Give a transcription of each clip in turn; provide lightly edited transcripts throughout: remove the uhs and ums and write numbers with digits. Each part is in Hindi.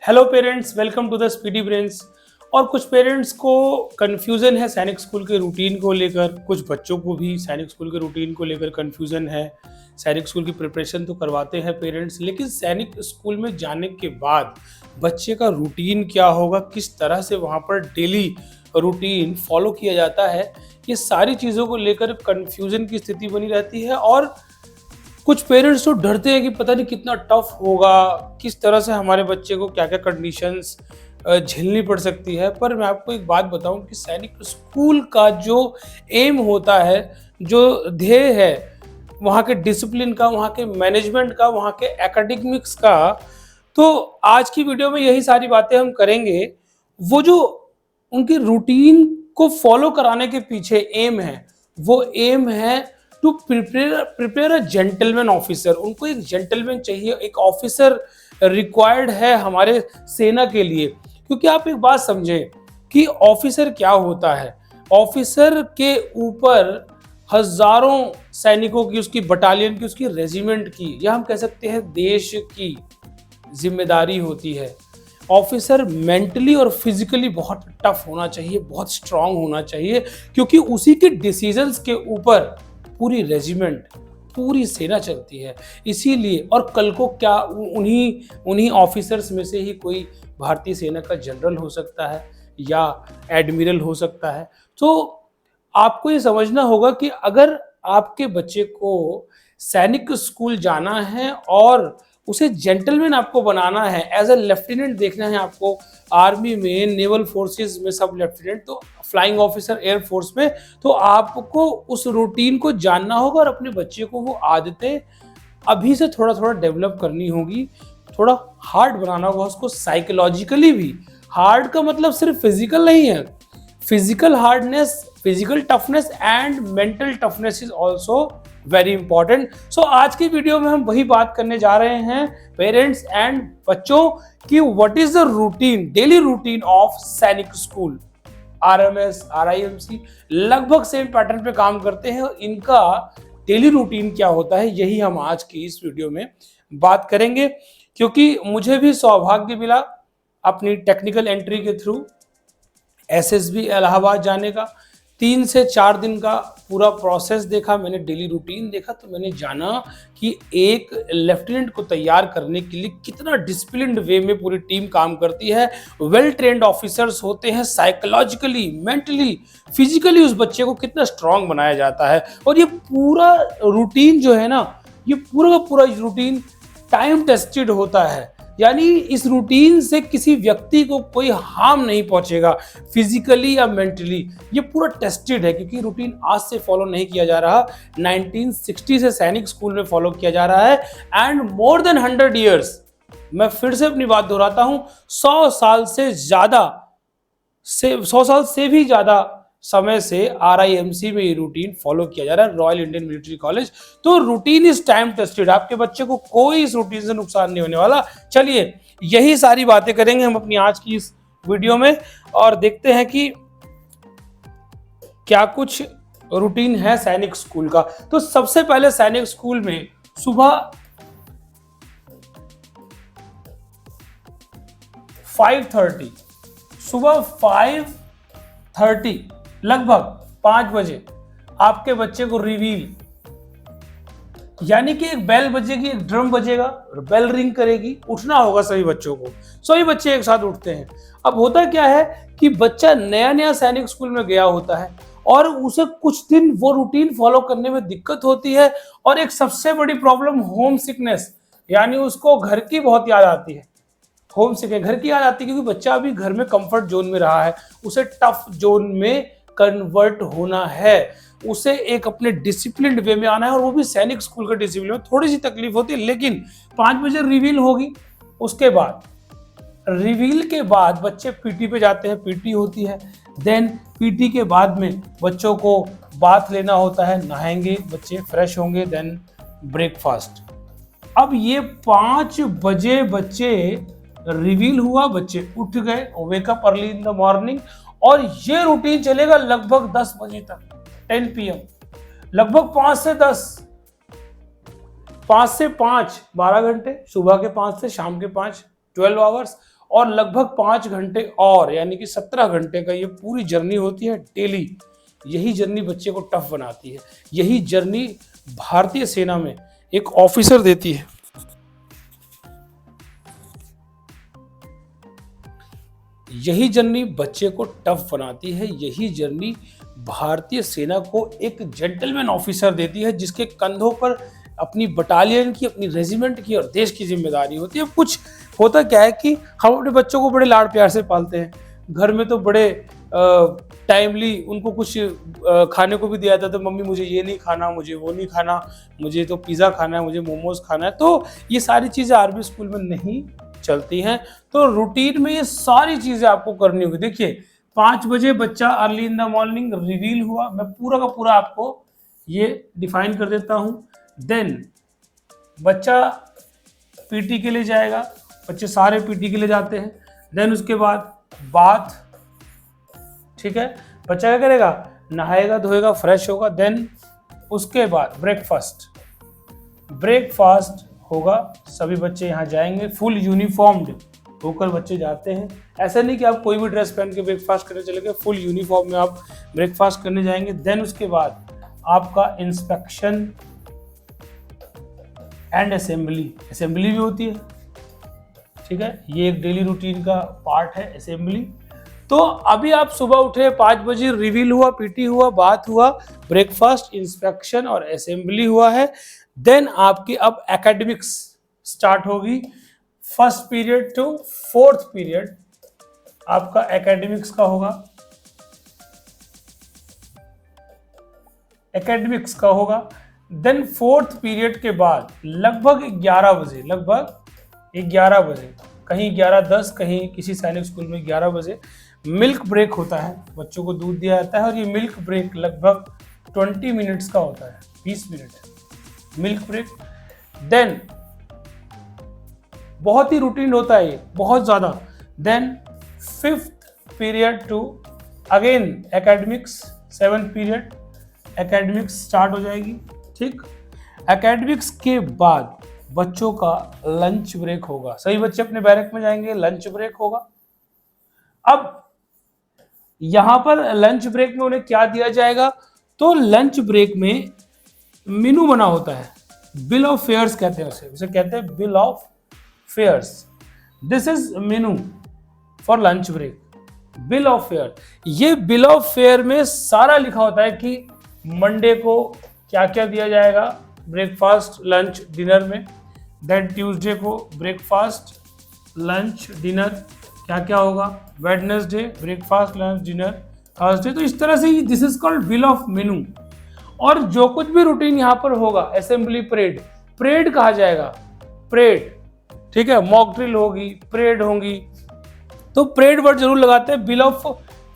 Hello parents, welcome to the speedy brains. और कुछ पेरेंट्स को कन्फ्यूज़न है सैनिक स्कूल के रूटीन को लेकर, कुछ बच्चों को भी सैनिक स्कूल के रूटीन को लेकर कन्फ्यूज़न है। सैनिक स्कूल की प्रिपरेशन तो करवाते हैं पेरेंट्स, लेकिन सैनिक स्कूल में जाने के बाद बच्चे का रूटीन क्या होगा, किस तरह से वहाँ पर डेली रूटीन फॉलो किया जाता है, ये सारी चीज़ों को लेकर कन्फ्यूज़न की स्थिति बनी रहती है। और कुछ पेरेंट्स तो डरते हैं कि पता नहीं कितना टफ होगा, किस तरह से हमारे बच्चे को क्या क्या कंडीशंस झेलनी पड़ सकती है। पर मैं आपको एक बात बताऊं कि सैनिक स्कूल का जो एम होता है, जो ध्येय है वहाँ के डिसिप्लिन का, वहाँ के मैनेजमेंट का, वहाँ के एकेडमिक्स का, तो आज की वीडियो में यही सारी बातें हम करेंगे। वो जो उनके रूटीन को फॉलो कराने के पीछे एम है, वो एम है to prepare a gentleman officer. उनको एक जेंटलमैन चाहिए, एक ऑफिसर रिक्वायर्ड है हमारे सेना के लिए। क्योंकि आप एक बात समझें कि ऑफिसर क्या होता है। ऑफिसर के ऊपर हजारों सैनिकों की, उसकी बटालियन की, उसकी रेजिमेंट की, या हम कह सकते हैं देश की जिम्मेदारी होती है। ऑफिसर मेंटली और फिजिकली बहुत टफ होना चाहिए, बहुत स्ट्रांग होना चाहिए, क्योंकि उसी के डिसीजंस के ऊपर पूरी रेजिमेंट, पूरी सेना चलती है। इसीलिए और कल को क्या उन्हीं ऑफिसर्स में से ही कोई भारतीय सेना का जनरल हो सकता है या एडमिरल हो सकता है। तो आपको ये समझना होगा कि अगर आपके बच्चे को सैनिक स्कूल जाना है और उसे जेंटलमैन आपको बनाना है, एज अ लेफ्टिनेंट देखना है आपको आर्मी में, नेवल फोर्सेस में सब लेफ्टिनेंट, तो फ्लाइंग ऑफिसर एयर फोर्स में, तो आपको उस रूटीन को जानना होगा और अपने बच्चे को वो आदतें अभी से थोड़ा थोड़ा डेवलप करनी होगी। थोड़ा हार्ड बनाना होगा उसको, साइकोलॉजिकली भी। हार्ड का मतलब सिर्फ फिजिकल नहीं है, physical hardness, physical toughness and mental toughness is also very important. So आज की वीडियो में हम वही बात करने जा रहे हैं पेरेंट्स एंड बच्चों की, what is the routine, daily routine of सैनिक स्कूल। आरएमएस, आरआईएमसी लगभग सेम पैटर्न पे काम करते हैं, और इनका डेली रूटीन क्या होता है, यही हम आज की इस वीडियो में बात करेंगे। क्योंकि मुझे भी सौभाग्य मिला अपनी टेक्निकल एंट्री के थ्रू एसएसबी इलाहाबाद जाने का। 3 से 4 दिन का पूरा प्रोसेस देखा मैंने, डेली रूटीन देखा, तो मैंने जाना कि एक लेफ्टिनेंट को तैयार करने के लिए कितना डिसिप्लिन्ड वे में पूरी टीम काम करती है। वेल ट्रेंड ऑफिसर्स होते हैं, साइकोलॉजिकली, मेंटली, फिजिकली उस बच्चे को कितना स्ट्रांग बनाया जाता है। और ये पूरा रूटीन जो है ना, ये पूरा का पूरा रूटीन टाइम टेस्टेड होता है। यानी इस रूटीन से किसी व्यक्ति को कोई हार्म नहीं पहुंचेगा, फिजिकली या मेंटली। ये पूरा टेस्टेड है, क्योंकि रूटीन आज से फॉलो नहीं किया जा रहा, 1960 से सैनिक स्कूल में फॉलो किया जा रहा है। एंड मोर देन 100 ईयर्स, मैं फिर से अपनी बात दोहराता हूं, 100 साल से भी ज्यादा समय से आरआईएमसी में ये रूटीन फॉलो किया जा रहा है, रॉयल इंडियन मिलिट्री कॉलेज। तो रूटीन इज टाइम टेस्टेड, आपके बच्चे को कोई इस रूटीन से नुकसान नहीं होने वाला। चलिए यही सारी बातें करेंगे हम अपनी आज की इस वीडियो में, और देखते हैं कि क्या कुछ रूटीन है सैनिक स्कूल का। तो सबसे पहले सैनिक स्कूल में सुबह 5:30, सुबह 5:30 लगभग 5 बजे आपके बच्चे को रिवील, यानी कि एक बेल बजेगी, एक ड्रम बजेगा, बेल रिंग करेगी, उठना होगा सभी बच्चों को। सभी बच्चे एक साथ उठते हैं। अब होता क्या है कि बच्चा नया नया सैनिक स्कूल में गया होता है और उसे कुछ दिन वो रूटीन फॉलो करने में दिक्कत होती है, और एक सबसे बड़ी प्रॉब्लम होम सिकनेस, यानी उसको घर की बहुत याद आती है। होम सिकनेस, घर की याद आती है, क्योंकि बच्चा अभी घर में कंफर्ट जोन में रहा है, उसे टफ जोन में कन्वर्ट होना है, उसे एक अपने डिसिप्लिन्ड वे में आना है, और वो भी सैनिक स्कूल के डिसिप्लिन में। थोड़ी सी तकलीफ होती है, लेकिन 5 बजे रिवील होगी। उसके बाद रिवील के बाद बच्चे पीटी पे जाते हैं, पीटी होती है। देन पीटी के बाद में बच्चों को बाथ लेना होता है, नहाएंगे बच्चे, फ्रेश होंगे, देन ब्रेकफास्ट। अब ये 5 बजे बच्चे रिवील हुआ, बच्चे उठ गए, wake up early in the morning, और ये रूटीन चलेगा लगभग 10 बजे तक, 10 PM, लगभग 5 से 10, 5 से 5 12 घंटे, सुबह के 5 से शाम के 5, 12 आवर्स। और लगभग 5 घंटे और, यानी कि 17 घंटे का ये पूरी जर्नी होती है डेली। यही जर्नी बच्चे को टफ बनाती है। यही जर्नी भारतीय सेना में एक ऑफिसर देती है। यही जर्नी बच्चे को टफ बनाती है। यही जर्नी भारतीय सेना को एक जेंटलमैन ऑफिसर देती है, जिसके कंधों पर अपनी बटालियन की, अपनी रेजिमेंट की और देश की जिम्मेदारी होती है। कुछ होता क्या है कि हम अपने बच्चों को बड़े लाड प्यार से पालते हैं, घर में तो बड़े टाइमली उनको कुछ खाने को भी दिया जाता है, तो मम्मी मुझे ये नहीं खाना, मुझे वो नहीं खाना, मुझे तो पिज़्ज़ा खाना है, मुझे मोमोज खाना है। तो ये सारी चीज़ें आर्मी स्कूल में नहीं चलती हैं। तो रूटीन में ये सारी चीज़ें आपको करनी होगी। देखिए 5 बजे बच्चा early in the morning reveal हुआ, मैं पूरा का पूरा आपको ये डिफाइन कर देता हूँ। देन बच्चा पीटी के लिए जाएगा, बच्चे सारे पीटी के लिए जाते हैं। देन उसके बाद बाथ, ठीक है, बच्चा क्या करेगा, नहाएगा धोएगा फ्रेश होगा। देन उसके बाद ब्रेकफास्ट होगा, सभी बच्चे यहाँ जाएंगे फुल यूनिफॉर्म्ड होकर बच्चे जाते हैं। ऐसा नहीं कि आप कोई भी ड्रेस पहन के ब्रेकफास्ट करने चले गए, फुल यूनिफॉर्म में आप ब्रेकफास्ट करने जाएंगे। देन उसके बाद आपका इंस्पेक्शन एंड असेंबली भी होती है, ठीक है, ये एक डेली रूटीन का पार्ट है असेंबली। तो अभी आप सुबह उठे 5 बजे, रिवील हुआ, पीटी हुआ, बात हुआ, ब्रेकफास्ट, इंस्पेक्शन और असेंबली हुआ है। देन आपकी अब एकेडमिक्स स्टार्ट होगी। First period to 4th period आपका एकेडमिक्स का होगा। देन 4th पीरियड के बाद लगभग 11 बजे, कहीं 11:10, कहीं किसी सैनिक स्कूल में 11 बजे मिल्क ब्रेक होता है, बच्चों को दूध दिया जाता है। और ये मिल्क ब्रेक लगभग 20 मिनट्स का होता है, 20 मिनट मिल्क ब्रेक। देन बहुत ही रूटीन होता है ये, बहुत ज़्यादा। Then 5th period to again academics, 7th period academics start हो जाएगी, ठीक। एकेडमिक्स के बाद बच्चों का लंच ब्रेक होगा, सभी बच्चे अपने बैरक में जाएंगे, लंच ब्रेक होगा। अब यहां पर लंच ब्रेक में उन्हें क्या दिया जाएगा, तो लंच ब्रेक में मेनू बना होता है, बिल ऑफ फेयर्स कहते हैं उसे कहते हैं bill of fares. This is menu for lunch break, bill of fare. ये बिल ऑफ फेयर में सारा लिखा होता है कि मंडे को क्या क्या दिया जाएगा ब्रेकफास्ट लंच डिनर में। देन ट्यूसडे को ब्रेकफास्ट लंच डिनर क्या क्या होगा, Wednesday breakfast lunch dinner, Thursday. तो इस तरह से this is called bill of मेनू। और जो कुछ भी रूटीन यहाँ पर होगा, असेंबली परेड कहा जाएगा, परेड, ठीक है, मॉक ड्रिल होगी, परेड होंगी। तो परेड वर्ड जरूर लगाते हैं, बिल ऑफ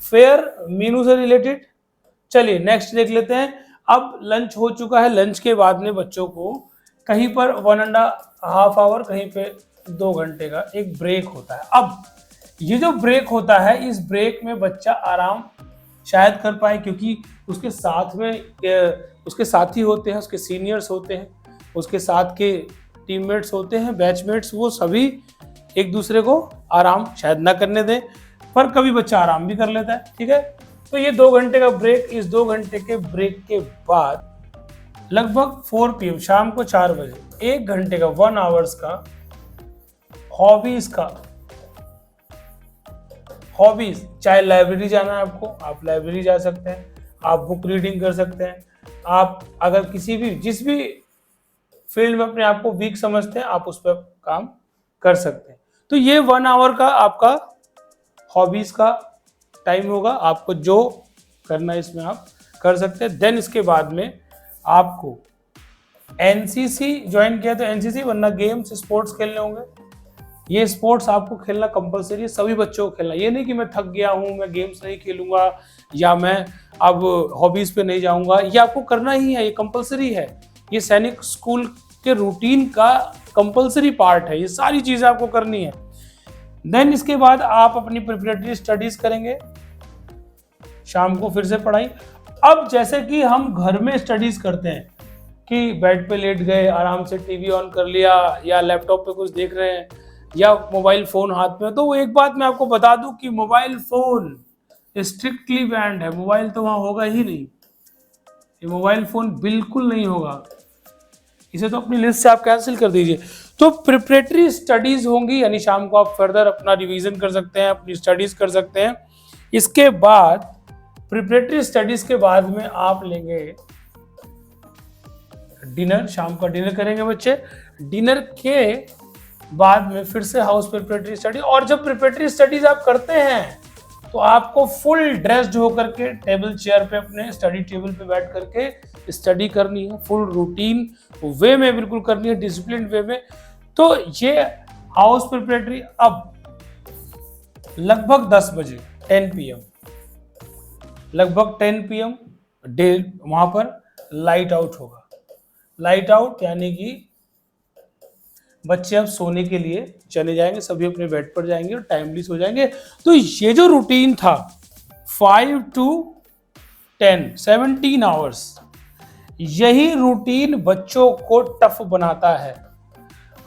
फेयर मेनू से रिलेटेड। चलिए नेक्स्ट देख लेते हैं। अब लंच हो चुका है, लंच के बाद में बच्चों को कहीं पर 1.5 आवर, कहीं पे 2 घंटे का एक ब्रेक होता है। अब ये जो ब्रेक होता है, इस ब्रेक में बच्चा आराम शायद कर पाए, क्योंकि उसके साथ में उसके साथी होते हैं, उसके सीनियर्स होते हैं, उसके साथ के टीममेट्स होते हैं, बैचमेट्स, वो सभी एक दूसरे को आराम शायद ना करने दें, पर कभी बच्चा आराम भी कर लेता है, ठीक है। तो ये 2 घंटे का ब्रेक, इस 2 घंटे के ब्रेक के बाद लगभग 4 PM शाम को 4 बजे 1 घंटे का 1 आवर्स का हॉबीज, चाहे लाइब्रेरी जाना है आपको, आप लाइब्रेरी जा सकते हैं, आप बुक रीडिंग कर सकते हैं, आप अगर जिस भी फील्ड में अपने आप को वीक समझते हैं, आप उस पर काम कर सकते हैं। तो ये 1 आवर का आपका हॉबीज का टाइम होगा, आपको जो करना है इसमें आप कर सकते हैं। देन इसके बाद में आपको एनसीसी ज्वाइन किया तो एनसीसी, वरना गेम्स स्पोर्ट्स खेलने होंगे। ये स्पोर्ट्स आपको खेलना कंपलसरी है, सभी बच्चों को खेलना। ये नहीं कि मैं थक गया हूँ, मैं गेम्स नहीं खेलूंगा, या मैं अब हॉबीज पे नहीं जाऊंगा, ये आपको करना ही है, ये कंपलसरी है। ये सैनिक स्कूल के रूटीन का कंपलसरी पार्ट है, ये सारी चीजें आपको करनी है। देन इसके बाद आप अपनी प्रिपरेटरी स्टडीज करेंगे, शाम को फिर से पढ़ाई। अब जैसे कि हम घर में स्टडीज करते हैं कि बेड पे लेट गए, आराम से टीवी ऑन कर लिया, या लैपटॉप पे कुछ देख रहे हैं, या मोबाइल फोन हाथ में, तो वो एक बात मैं आपको बता दूं कि मोबाइल फोन स्ट्रिक्टली बैंड है। मोबाइल तो वहां होगा ही नहीं, ये मोबाइल फोन बिल्कुल नहीं होगा, इसे तो अपनी लिस्ट से आप कैंसिल कर दीजिए। तो प्रिपरेटरी स्टडीज होंगी, यानी शाम को आप फर्दर अपना रिवीजन कर सकते हैं, अपनी स्टडीज कर सकते हैं। इसके बाद प्रिपरेटरी स्टडीज के बाद में आप लेंगे डिनर, शाम का डिनर करेंगे बच्चे। डिनर के बाद में फिर से हाउस प्रिपरेटरी स्टडी। और जब प्रिपरेटरी स्टडीज आप करते हैं तो आपको फुल ड्रेस्ड होकर के टेबल चेयर पे अपने स्टडी टेबल पे बैठ करके स्टडी करनी है, फुल रूटीन वे में बिल्कुल करनी है, डिसिप्लिन वे में। तो ये हाउस प्रिपरेटरी अब लगभग 10 बजे 10 PM, लगभग 10 PM डे वहां पर लाइट आउट होगा। लाइट आउट यानी कि बच्चे अब सोने के लिए चले जाएंगे, सभी अपने बेड पर जाएंगे और टाइमली सो जाएंगे। तो ये जो रूटीन था 5 to 10 17 आवर्स, यही रूटीन बच्चों को टफ बनाता है।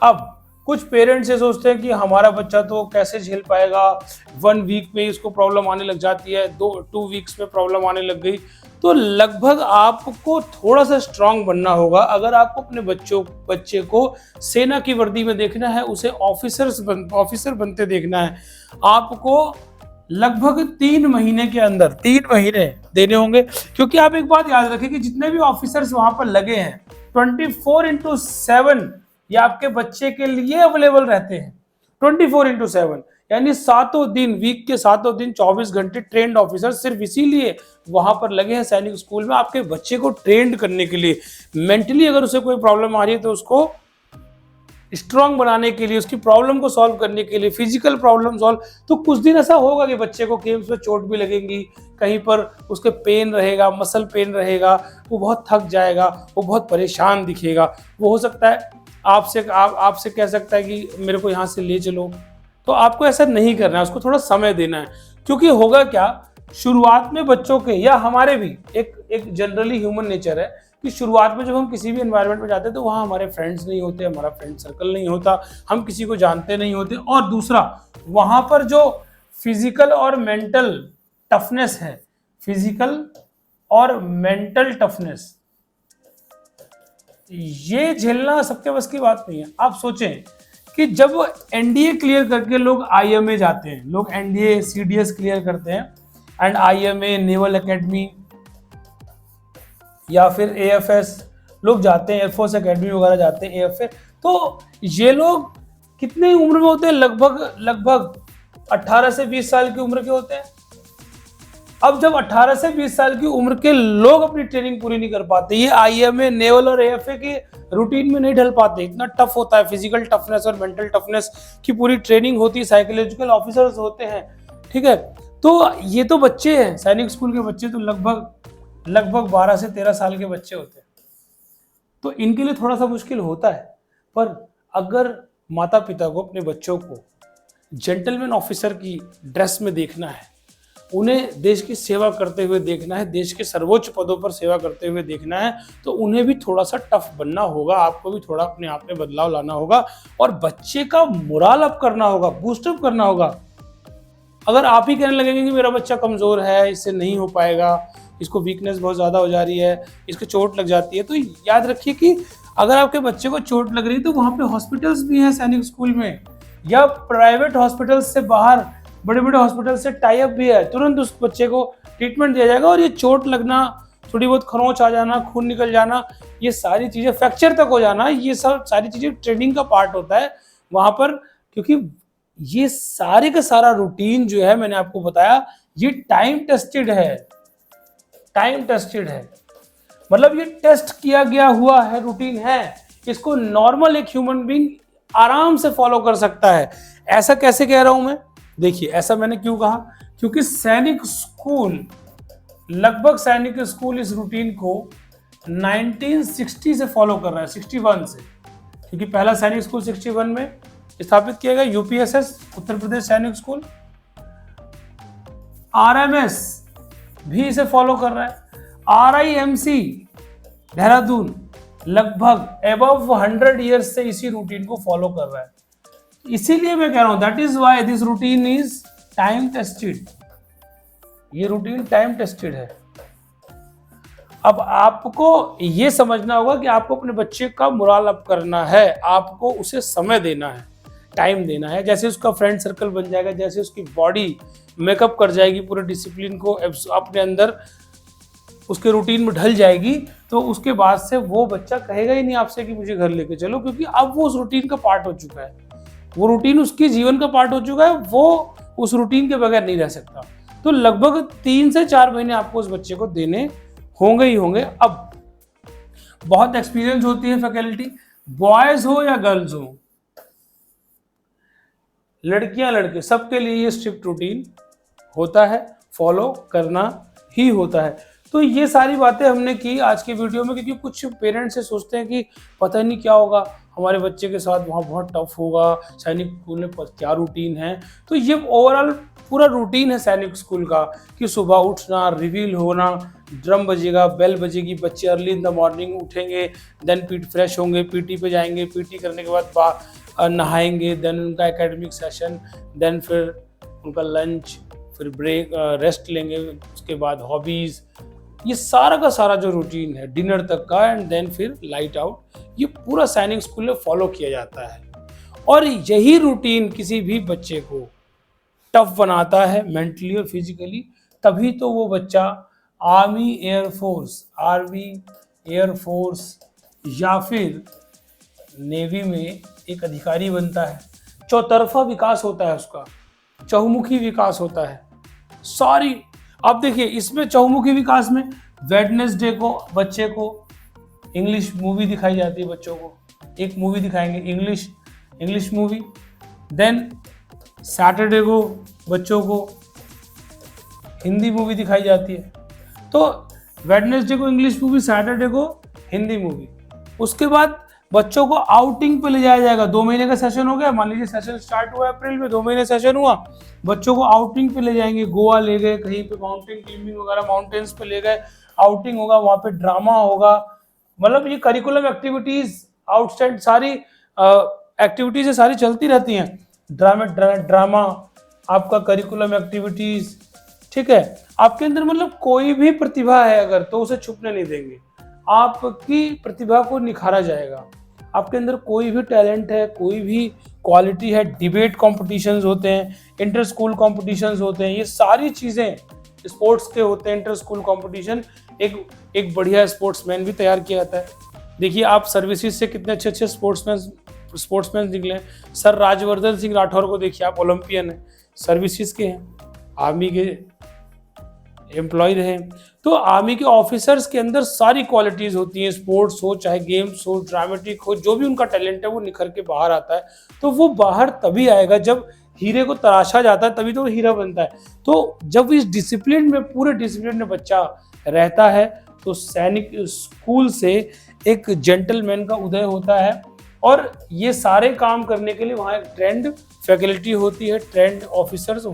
अब कुछ पेरेंट्स ये सोचते हैं कि हमारा बच्चा तो कैसे झेल पाएगा, 1 वीक में इसको प्रॉब्लम आने लग जाती है, 2 वीक्स में प्रॉब्लम आने लग गई। तो लगभग आपको थोड़ा सा स्ट्रांग बनना होगा। अगर आपको अपने बच्चे को सेना की वर्दी में देखना है, उसे ऑफिसर बनते देखना है, आपको लगभग 3 महीने के अंदर 3 महीने देने होंगे। क्योंकि आप एक बात याद रखें कि जितने भी ऑफिसर्स वहां पर लगे हैं 24/7 ये आपके बच्चे के लिए अवेलेबल रहते हैं। 24/7 यानी 7 दिन, वीक के 7 दिन 24 घंटे ट्रेंड ऑफिसर सिर्फ इसीलिए वहां पर लगे हैं सैनिक स्कूल में, आपके बच्चे को ट्रेंड करने के लिए। मेंटली अगर उसे कोई प्रॉब्लम आ रही है तो उसको स्ट्रांग बनाने के लिए, उसकी प्रॉब्लम को सॉल्व करने के लिए, फिजिकल प्रॉब्लम सॉल्व। तो कुछ दिन ऐसा होगा कि बच्चे को गेम्स में चोट भी लगेंगी, कहीं पर उसके पेन रहेगा, मसल पेन रहेगा, वो बहुत थक जाएगा, वो बहुत परेशान दिखेगा। वो हो सकता है आपसे कह सकता है कि मेरे को यहाँ से ले चलो। तो आपको ऐसा नहीं करना है, उसको थोड़ा समय देना है। क्योंकि होगा क्या, शुरुआत में बच्चों के या हमारे भी एक जनरली ह्यूमन नेचर है कि शुरुआत में जब हम किसी भी एनवायरनमेंट में जाते हैं तो वहाँ हमारे फ्रेंड्स नहीं होते, हमारा फ्रेंड सर्कल नहीं होता, हम किसी को जानते नहीं होते। और दूसरा, वहाँ पर जो फिजिकल और मेंटल टफनेस है, फिजिकल और मेंटल टफनेस, ये झेलना सबके बस की बात नहीं है। आप सोचें कि जब एनडीए क्लियर करके लोग आईएमए जाते हैं, लोग एनडीए सीडीएस क्लियर करते हैं एंड आईएमए, नेवल एकेडमी या फिर एएफएस लोग जाते हैं, एयरफोर्स एकेडमी वगैरह जाते हैं, एएफए। तो ये लोग कितनी उम्र में होते हैं? लगभग 18 से 20 साल की उम्र के होते हैं। अब जब 18 से 20 साल की उम्र के लोग अपनी ट्रेनिंग पूरी नहीं कर पाते, ये आईएमए, नेवल और एएफए के रूटीन में नहीं ढल पाते, इतना टफ होता है, फिजिकल टफनेस और मेंटल टफनेस की पूरी ट्रेनिंग होती है, साइकोलॉजिकल ऑफिसर्स होते हैं, ठीक है। तो ये तो बच्चे हैं, सैनिक स्कूल के बच्चे तो लगभग 12 से 13 साल के बच्चे होते हैं। तो इनके लिए थोड़ा सा मुश्किल होता है। पर अगर माता पिता को अपने बच्चों को जेंटलमैन ऑफिसर की ड्रेस में देखना है, उन्हें देश की सेवा करते हुए देखना है, देश के सर्वोच्च पदों पर सेवा करते हुए देखना है, तो उन्हें भी थोड़ा सा टफ बनना होगा, आपको भी थोड़ा अपने आप में बदलाव लाना होगा और बच्चे का मोरल अप करना होगा, बूस्टअप करना होगा। अगर आप ही कहने लगेंगे कि मेरा बच्चा कमज़ोर है, इससे नहीं हो पाएगा, इसको वीकनेस बहुत ज़्यादा हो जा रही है, इसको चोट लग जाती है, तो याद रखिए कि अगर आपके बच्चे को चोट लग रही है तो वहाँ पे हॉस्पिटल्स भी हैं सैनिक स्कूल में, या प्राइवेट हॉस्पिटल्स से बाहर बड़े बड़े हॉस्पिटल से टाई अप भी है, तुरंत उस बच्चे को ट्रीटमेंट दिया जाएगा। और ये चोट लगना, थोड़ी बहुत खरोंच आ जाना, खून निकल जाना, ये सारी चीज़ें, फ्रैक्चर तक हो जाना, ये सब सारी चीज़ें ट्रेनिंग का पार्ट होता है वहाँ पर। क्योंकि ये सारे का सारा रूटीन जो है, मैंने आपको बताया, ये टाइम टेस्टेड है, टाइम टेस्टेड है, मतलब ये टेस्ट किया गया हुआ है रूटीन है। इसको नॉर्मल एक ह्यूमन बीइंग आराम से फॉलो कर सकता है। ऐसा कैसे कह रहा हूं मैं? देखिए, ऐसा मैंने क्यों कहा, क्योंकि सैनिक स्कूल इस रूटीन को 1960 से फॉलो कर रहा है, 61 से, क्योंकि पहला सैनिक स्कूल 61 में स्थापित किया गया, यूपीएसएस उत्तर प्रदेश सैनिक स्कूल। आरएमएस भी इसे फॉलो कर रहा है, आरआईएमसी देहरादून लगभग अबव 100 ईयर्स से इसी रूटीन को फॉलो कर रहा है। इसीलिए मैं कह रहा हूं that is why this routine is time tested. ये रूटीन टाइम टेस्टेड है। अब आपको ये समझना होगा कि आपको अपने बच्चे का मोरल अप करना है, आपको उसे समय देना है, टाइम देना है। जैसे उसका फ्रेंड सर्कल बन जाएगा, जैसे उसकी बॉडी मेकअप कर जाएगी, पूरे डिसिप्लिन को अपने अंदर उसके रूटीन में ढल जाएगी, तो उसके बाद से वो बच्चा कहेगा ही नहीं आपसे कि मुझे घर लेके चलो, क्योंकि अब वो उस रूटीन का पार्ट हो चुका है। वो रूटीन उसके जीवन का पार्ट हो चुका है, वो उस रूटीन के बगैर नहीं रह सकता। तो लगभग 3 से 4 महीने आपको उस बच्चे को देने होंगे ही होंगे। अब बहुत एक्सपीरियंस होती है फैकल्टी, बॉयज हो या गर्ल्स हो, लड़कियां लड़के, सबके लिए ये स्ट्रिक्ट रूटीन होता है, फॉलो करना ही होता है। तो ये सारी बातें हमने की आज के वीडियो में, क्योंकि कुछ पेरेंट्स से सोचते हैं कि पता नहीं क्या होगा हमारे बच्चे के साथ, वहाँ बहुत टफ होगा, सैनिक स्कूल में क्या रूटीन है। तो ये ओवरऑल पूरा रूटीन है सैनिक स्कूल का, कि सुबह उठना, रिवील होना, ड्रम बजेगा, बेल बजेगी, बच्चे अर्ली इन द मॉर्निंग उठेंगे, देन फ्रेश होंगे, पीटी पे जाएंगे, पीटी करने के बाद नहाएंगे, देन उनका एकेडमिक सेशन, देन फिर उनका लंच, फिर ब्रेक, रेस्ट लेंगे, उसके बाद हॉबीज़, ये सारा का सारा जो रूटीन है डिनर तक का, एंड देन फिर लाइट आउट, ये पूरा सैनिक स्कूल में फॉलो किया जाता है। और यही रूटीन किसी भी बच्चे को टफ बनाता है मेंटली और फिजिकली, तभी तो वो बच्चा आर्मी, एयरफोर्स या फिर नेवी में एक अधिकारी बनता है। चौतरफा विकास होता है उसका, चहुमुखी विकास होता है सारी। आप देखिए इसमें चहुमुखी विकास में वेडनेसडे को बच्चे को इंग्लिश मूवी दिखाई जाती है, बच्चों को एक मूवी दिखाएंगे इंग्लिश मूवी, देन सैटरडे को बच्चों को हिंदी मूवी दिखाई जाती है। तो वेडनेसडे को इंग्लिश मूवी, सैटरडे को हिंदी मूवी। उसके बाद बच्चों को आउटिंग पे ले जाया जाएगा। 2 महीने का सेशन हो गया, मान लीजिए सेशन स्टार्ट हुआ अप्रैल में, 2 महीने सेशन हुआ, बच्चों को आउटिंग पे ले जाएंगे, गोवा ले गए, कहीं पे माउंटेन क्लाइंबिंग वगैरह माउंटेन्स पे ले गए, आउटिंग होगा, वहाँ पे ड्रामा होगा। मतलब ये करिकुलम एक्टिविटीज आउटस्टैंड सारी एक्टिविटीज सारी चलती रहती हैं। ड्रामा आपका करिकुलम एक्टिविटीज, ठीक है। आपके अंदर मतलब कोई भी प्रतिभा है अगर, तो उसे छुपने नहीं देंगे, आपकी प्रतिभा को निखारा जाएगा। आपके अंदर कोई भी टैलेंट है, कोई भी क्वालिटी है, डिबेट कॉम्पिटिशन्स होते हैं, इंटर स्कूल कॉम्पिटिशन्स होते हैं, ये सारी चीज़ें स्पोर्ट्स के होते हैं। इंटर स्कूल कॉम्पिटिशन एक बढ़िया स्पोर्ट्समैन भी तैयार किया जाता है। देखिए आप सर्विसेज से कितने अच्छे अच्छे स्पोर्ट्समैन निकले। सर राजवर्धन सिंह राठौर को देखिए आप, ओलंपियन है, सर्विसेज के हैं, आर्मी के एम्प्लॉय रहे। तो आर्मी के ऑफिसर्स के अंदर सारी क्वालिटीज़ होती हैं, स्पोर्ट्स हो चाहे गेम्स हो, ड्रामेटिक हो, जो भी उनका टैलेंट है वो निखर के बाहर आता है। तो वो बाहर तभी आएगा जब हीरे को तराशा जाता है, तभी तो वो हीरा बनता है। तो जब इस डिसिप्लिन में, पूरे डिसिप्लिन में बच्चा रहता है, तो सैनिक स्कूल से एक जेंटलमैन का उदय होता है। और ये सारे काम करने के लिए वहाँ एक ट्रेंड फैकल्टी होती है, ट्रेंड ऑफिसर्स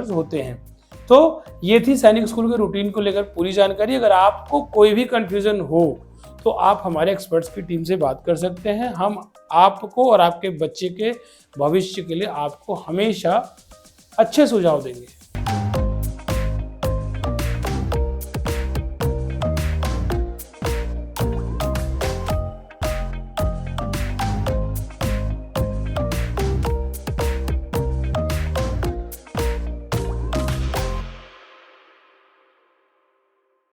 होते हैं। तो ये थी सैनिक स्कूल के रूटीन को लेकर पूरी जानकारी। अगर आपको कोई भी कंफ्यूजन हो तो आप हमारे एक्सपर्ट्स की टीम से बात कर सकते हैं। हम आपको और आपके बच्चे के भविष्य के लिए आपको हमेशा अच्छे सुझाव देंगे।